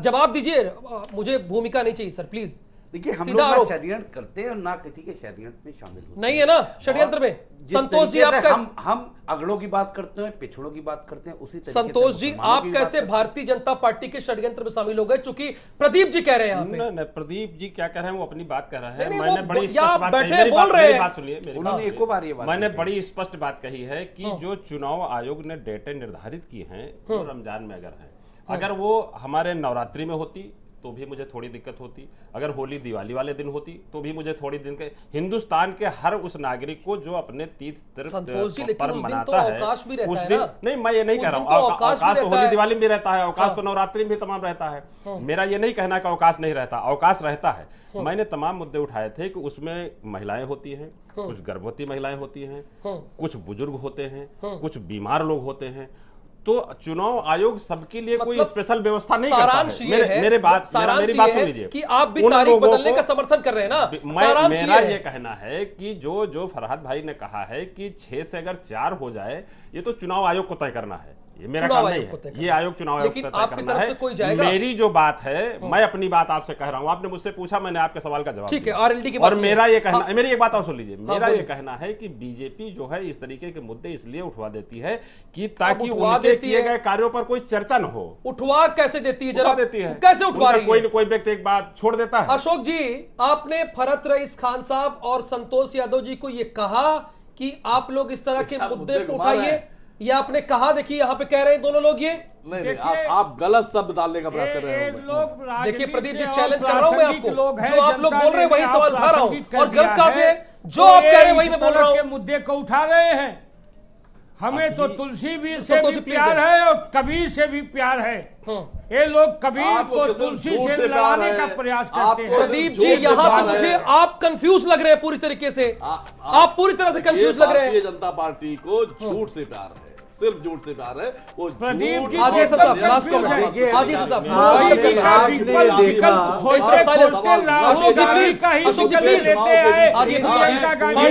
जवाब दीजिए, मुझे भूमिका नहीं चाहिए सर प्लीज। देखिए हम लोग षड्यंत्र करते हैं और ना किसी के षड्यंत्र में शामिल होते नहीं है ना षड्यंत्र में। संतोष जी आप हम अगड़ों की बात करते हैं, पिछड़ों की बात करते हैं, उसी तरीके संतोष जी आप कैसे भारतीय जनता पार्टी के षड्यंत्र में शामिल हो गए? चूंकि प्रदीप जी कह रहे हैं यहाँ पे। नहीं, प्रदीप जी क्या कह रहे हैं वो अपनी बात कर रहे हैं। मैंने बड़ी स्पष्ट बात कही, बोल रहे हैं, बात सुनिए, उन्होंने एको बार ये बात मैंने बड़ी स्पष्ट बात कही है कि जो चुनाव आयोग ने डेटे निर्धारित किए हैं वो रमजान में अगर वो हमारे नवरात्रि में होती तो भी मुझे थोड़ी दिक्कत होती, अगर होली दिवाली वाले दिन होती तो भी मुझे थोड़ी दिन के। हिंदुस्तान के हर उस नागरिक को जो अपने तीर्थ पर्व मनाता है उस दिन, नहीं मैं ये नहीं कह रहा हूँ, अवकाश तो होली दिवाली में भी रहता है, अवकाश तो नवरात्रि में भी तमाम रहता है। मेरा ये नहीं कहना कि अवकाश नहीं रहता, अवकाश रहता है। मैंने तमाम मुद्दे उठाए थे कि उसमें महिलाएं होती हैं, कुछ गर्भवती महिलाएं होती हैं, कुछ बुजुर्ग होते हैं, कुछ बीमार लोग होते हैं। तो चुनाव आयोग सबके लिए कोई स्पेशल व्यवस्था नहीं करता है। मेरी बात सुन लीजिए कि आप भी तारीख बदलने का समर्थन कर रहे हैं ना। मेरा ये कहना है कि जो फरहत भाई ने कहा है कि 6 से अगर 4 हो जाए, ये तो चुनाव आयोग को तय करना है, ये मेरा काम नहीं है, ये आयोग चुनाव आयोग तय करना है। मेरी जो बात है, मैं अपनी बात आपसे कह रहा हूं, आपने मुझसे पूछा, मैंने आपके सवाल का जवाब ठीक है। और मेरा ये कहना, मेरी एक बात और सुन लीजिए, मेरा ये कहना है कि बीजेपी जो है इस तरीके के मुद्दे इसलिए उठवा देती है कि ताकि उनके किए गए कार्यों पर कोई चर्चा न हो। उठवा कैसे देती है जरा देती है, कैसे उठवा रही है? कोई व्यक्ति एक बात छोड़ देता है। अशोक जी, आपने फरहत रईस खान साहब और संतोष यादव जी को ये कहा कि आप लोग इस तरह के मुद्दे उठाइए, या आपने कहा? देखिए यहाँ पे कह रहे हैं दोनों लोग ये नहीं, आप गलत शब्द डालने का प्रयास कर रहे हैं। देखिए प्रदीप जी, चैलेंज कर रहा हूं मैं आपको, जो आप लोग बोल रहे हैं वही सवाल उठा रहा हूं, और गलत कहां से? जो आप कह रहे हैं वही मैं बोल रहा हूं। मुद्दे को उठा रहे हैं। हमें तो तुलसी भी से भी प्यार है और कबीर से भी प्यार है। ये लोग कबीर को तुलसी से लड़ाने का प्रयास करते हैं। प्रदीप जी, यहाँ तो मुझे आप कंफ्यूज लग रहे हैं पूरी तरीके से, आप पूरी तरह से कंफ्यूज लग रहे हैं। भारतीय जनता पार्टी को झूठ से प्यार है, सिर्फ झूठ से प्यार है। वो प्रदीप झूठ जी, हाजी हसन साहब, लास्ट कमेंट। हाजी हसन साहब, मोदी का विकल्प खोजते खोजते राहुल गांधी का ही विकल्प लेते आए। प्रियंका गांधी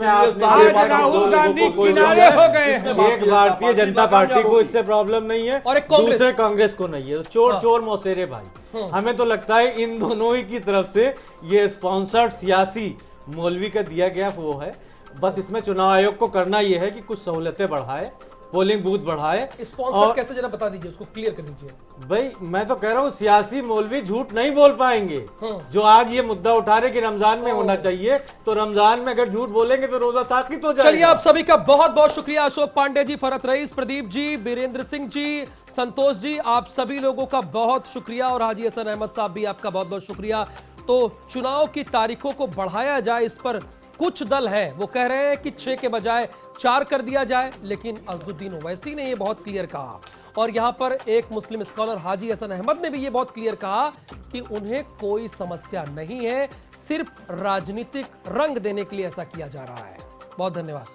आज राहुल गांधी किनारे हो गए हैं। एक भारतीय जनता पार्टी को इससे प्रॉब्लम नहीं है और एक कांग्रेस। दूसरे कांग्रेस को नहीं है। चोर चोर मौसेरे भाई, हमें तो लगता है इन दोनों ही की तरफ से ये स्पॉन्सर्ड सियासी मौलवी का दिया गया वो है। बस इसमें चुनाव आयोग को करना ये है कि कुछ सहूलतें बढ़ाए, पोलिंग बूथ बढ़ाए। स्पॉन्सर कैसे, जरा बता दीजिए, उसको क्लियर कर दीजिए। भाई मैं तो कह रहा हूँ सियासी मौलवी झूठ नहीं बोल पाएंगे। जो आज ये मुद्दा उठा रहे कि रमजान में होना चाहिए, तो रमजान में अगर झूठ बोलेंगे तो रोजा साकित हो जाएगा। चलिए, आप सभी का बहुत बहुत शुक्रिया। अशोक पांडे जी, फरत रईस, प्रदीप जी, बीरेंद्र सिंह जी, संतोष जी, आप सभी लोगों का बहुत शुक्रिया। और हाजी हसन अहमद साहब भी आपका बहुत बहुत शुक्रिया। तो चुनाव की तारीखों को बढ़ाया जाए, इस पर कुछ दल है वो कह रहे हैं कि 6 के बजाय 4 कर दिया जाए, लेकिन असदुद्दीन ओवैसी ने ये बहुत क्लियर कहा। और यहां पर एक मुस्लिम स्कॉलर हाजी हसन अहमद ने भी ये बहुत क्लियर कहा कि उन्हें कोई समस्या नहीं है, सिर्फ राजनीतिक रंग देने के लिए ऐसा किया जा रहा है। बहुत धन्यवाद।